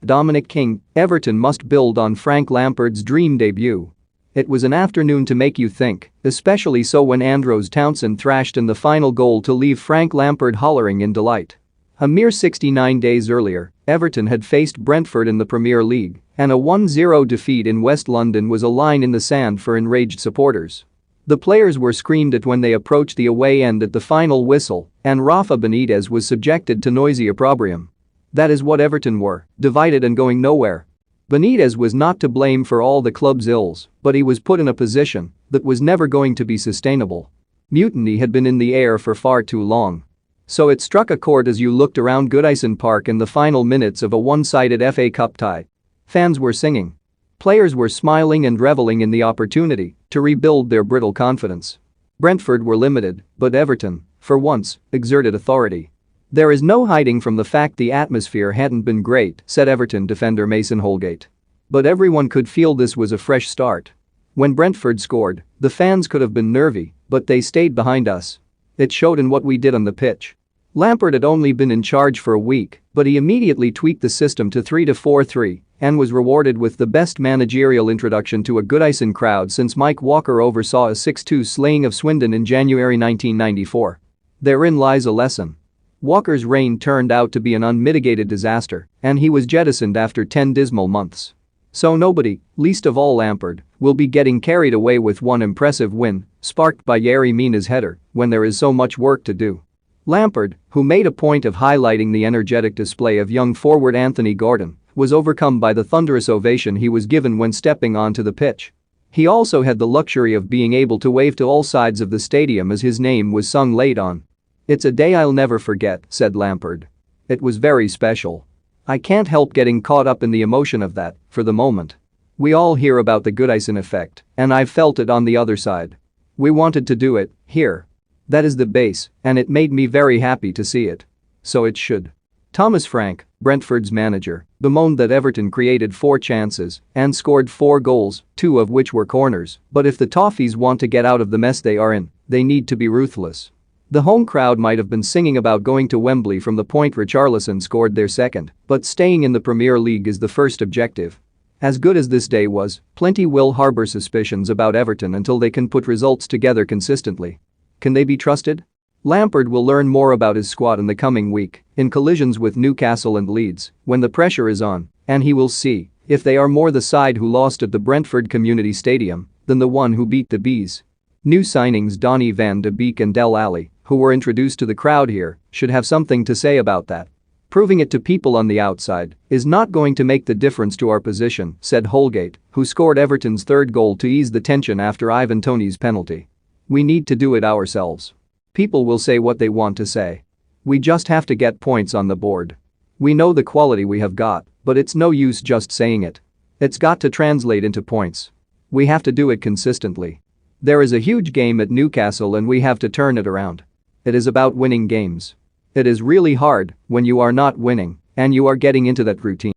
DOMINIC King, Everton must build on Frank Lampard's dream debut. It was an afternoon to make you think, especially so when Andros Townsend thrashed in the final goal to leave Frank Lampard hollering in delight. A mere 69 days earlier, Everton had faced Brentford in the Premier League, and a 1-0 defeat in West London was a line in the sand for enraged supporters. The players were screamed at when they approached the away end at the final whistle, and Rafa Benitez was subjected to noisy opprobrium. That is what Everton were, divided and going nowhere. Benitez was not to blame for all the club's ills, but he was put in a position that was never going to be sustainable. Mutiny had been in the air for far too long. So it struck a chord as you looked around Goodison Park in the final minutes of a one-sided FA Cup tie. Fans were singing. Players were smiling and reveling in the opportunity to rebuild their brittle confidence. Brentford were limited, but Everton, for once, exerted authority. "There is no hiding from the fact the atmosphere hadn't been great," said Everton defender Mason Holgate. "But everyone could feel this was a fresh start. When Brentford scored, the fans could have been nervy, but they stayed behind us. It showed in what we did on the pitch." Lampard had only been in charge for a week, but he immediately tweaked the system to 3-4-3 and was rewarded with the best managerial introduction to a Goodison crowd since Mike Walker oversaw a 6-2 slaying of Swindon in January 1994. Therein lies a lesson. Walker's reign turned out to be an unmitigated disaster, and he was jettisoned after 10 dismal months. So nobody, least of all Lampard, will be getting carried away with one impressive win, sparked by Yerry Mina's header, when there is so much work to do. Lampard, who made a point of highlighting the energetic display of young forward Anthony Gordon, was overcome by the thunderous ovation he was given when stepping onto the pitch. He also had the luxury of being able to wave to all sides of the stadium as his name was sung late on. "It's a day I'll never forget," said Lampard. "It was very special. I can't help getting caught up in the emotion of that, for the moment. We all hear about the Goodison effect, and I've felt it on the other side. We wanted to do it, here. That is the base, and it made me very happy to see it. So it should." Thomas Frank, Brentford's manager, bemoaned that Everton created 4 chances and scored 4 goals, 2 of which were corners, but if the Toffees want to get out of the mess they are in, they need to be ruthless. The home crowd might have been singing about going to Wembley from the point Richarlison scored their second, but staying in the Premier League is the first objective. As good as this day was, plenty will harbor suspicions about Everton until they can put results together consistently. Can they be trusted? Lampard will learn more about his squad in the coming week, in collisions with Newcastle and Leeds, when the pressure is on, and he will see if they are more the side who lost at the Brentford Community Stadium than the one who beat the Bees. New signings Donny van de Beek and Del Alli, who were introduced to the crowd here, should have something to say about that. "Proving it to people on the outside is not going to make the difference to our position," said Holgate, who scored Everton's 3rd goal to ease the tension after Ivan Toney's penalty. "We need to do it ourselves. People will say what they want to say. We just have to get points on the board. We know the quality we have got, but it's no use just saying it. It's got to translate into points. We have to do it consistently. There is a huge game at Newcastle and we have to turn it around. It is about winning games. It is really hard when you are not winning and you are getting into that routine."